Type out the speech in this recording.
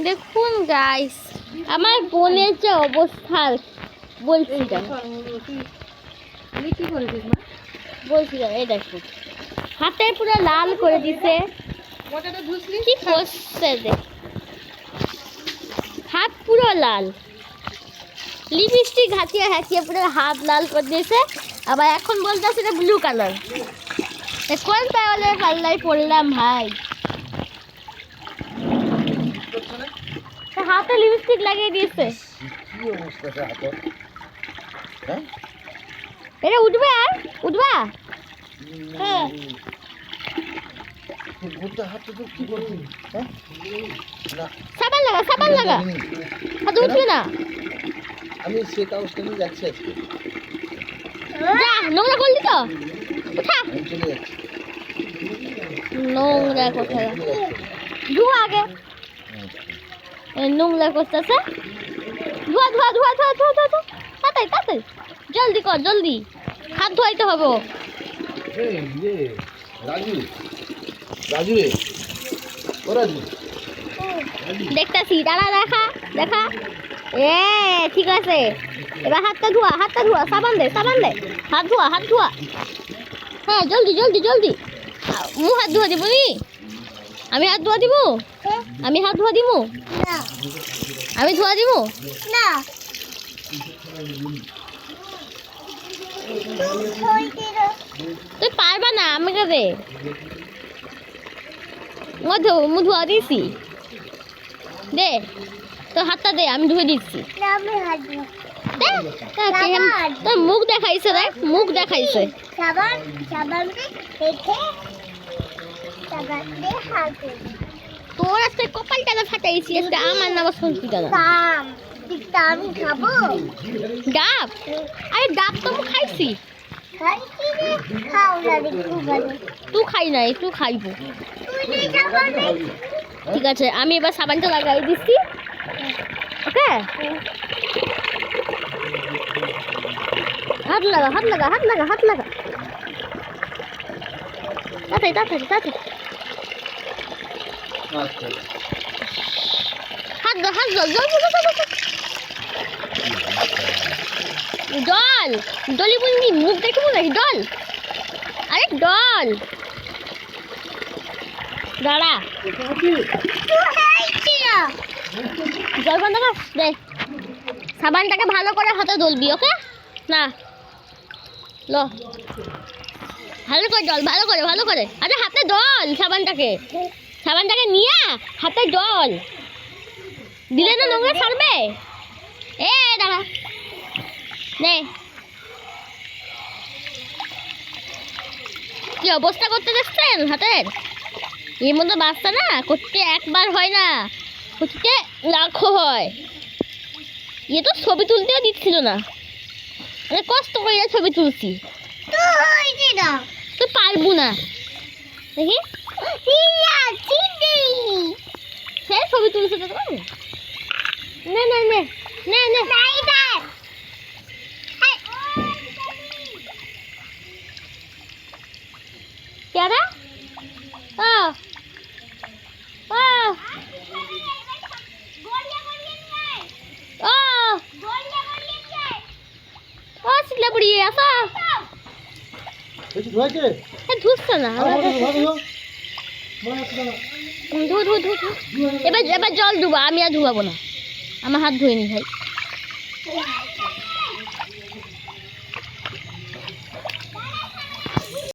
দেখুন গাইস, আমার বোনের যে অবস্থা বলছি না, এই দেখুন হাতে পুরো লাল করে দিছে। কি করছে দেখ, হাত পুরো লাল, লিপস্টিক হাতিয়ে হাতিয়ে পুরো হাত লাল করে দিয়েছে। আবার এখন বলতেছে এটা ব্লু কালার। কোন পাওয়ালের পাল্লায় পড়লাম ভাই। হাতে লিপস্টিক লাগিয়ে দিয়েছে। এটা উঠবে আর উঠবা? হ্যাঁ সাবান লাগা, সাবান লাগা, হাতে উঠবে না। আমি সে কাগজটা নিয়ে যাচ্ছি আজকে। যা, নোংরা করলি তো উঠা। চলে যাচ্ছি। নোংরা কোথায় ধোয়া আগে, নোংরা করতেছে। ধোয়া ধোয়া ধোয়া ধোয়া ধোয়া ধোয়া, তাড়াতাড়ি তাড়াতাড়ি, জলদি কর জলদি, হাত ধোয়াইতে হবে। রাজু, রাজু রে, ও রাজু, দেখতেছি, দাঁড়া, দেখা দেখা। ঠিক আছে, এবার হাতটা ধোয়া, হাতটা ধোয়া, সাবান দে, সাবান দে, হাত ধোয়া, হাত ধোয়া। হ্যাঁ জলদি জলদি জলদি, মুখ হাত ধোয়া দিব নি? আমি হাত ধোয়া দিব? আমি হাত ধোয়া দিব না, আমি ধোয়া দিব না। তুই পারবা না, আমাকে দে। মু ধোয়া দিয়েছি, দে তোর হাতটা দে, আমি ধুয়ে দিচ্ছি। তোর মুখ দেখাইছে রে, মুখ দেখাইছে। তোর আজকে কপালটা ফাটাইছি, আজকে আমার নাম শুনছি কেন? ডাব? আরে ডাব তো আমি খাইছি। তুই খাই নাই, তুই খাইব। ঠিক আছে, আমি এবার সাবানটা লাগাই দিচ্ছি। ওকে, হাত লাগা, হাত লাগা, হাত লাগা, হাত লাগা, তাড়াতাড়ি তাড়াতাড়ি তাড়াতাড়ি, হাত দাও, হাত দাও, জল জল ডলি বলবি, মুখ দেখবো নাকি? ডল, আরে ডল, দাঁড়া, জল বন্ধ কর দে। সাবানটাকে ভালো করে হাতে দলবি, ওকে? না ল, ভালো করে জল, ভালো করে, ভালো করে। আরে হাতে ডল সাবানটাকে, সাবানটাকে নিয়ে হাতে ডল দিলে না নোংরা ছাড়বে। দাঁড়া, নে কি অবস্থা করতে দেখছেন হাতের? এর মধ্যে বাচ্চা না করতে একবার হয় না, করতে লাখো হয়। এ তো ছবি তুলতেও দিচ্ছিল না, মানে কষ্ট করে ছবি তুলছি। তো পারবো না, দেখি সে ছবি তুলছে তো। না না না না না, क्या ধুচ্ছে না, এবার জল ধুবা, আমি আর ধুবাবো না, আমার হাত ধুয়ে নি ভাই।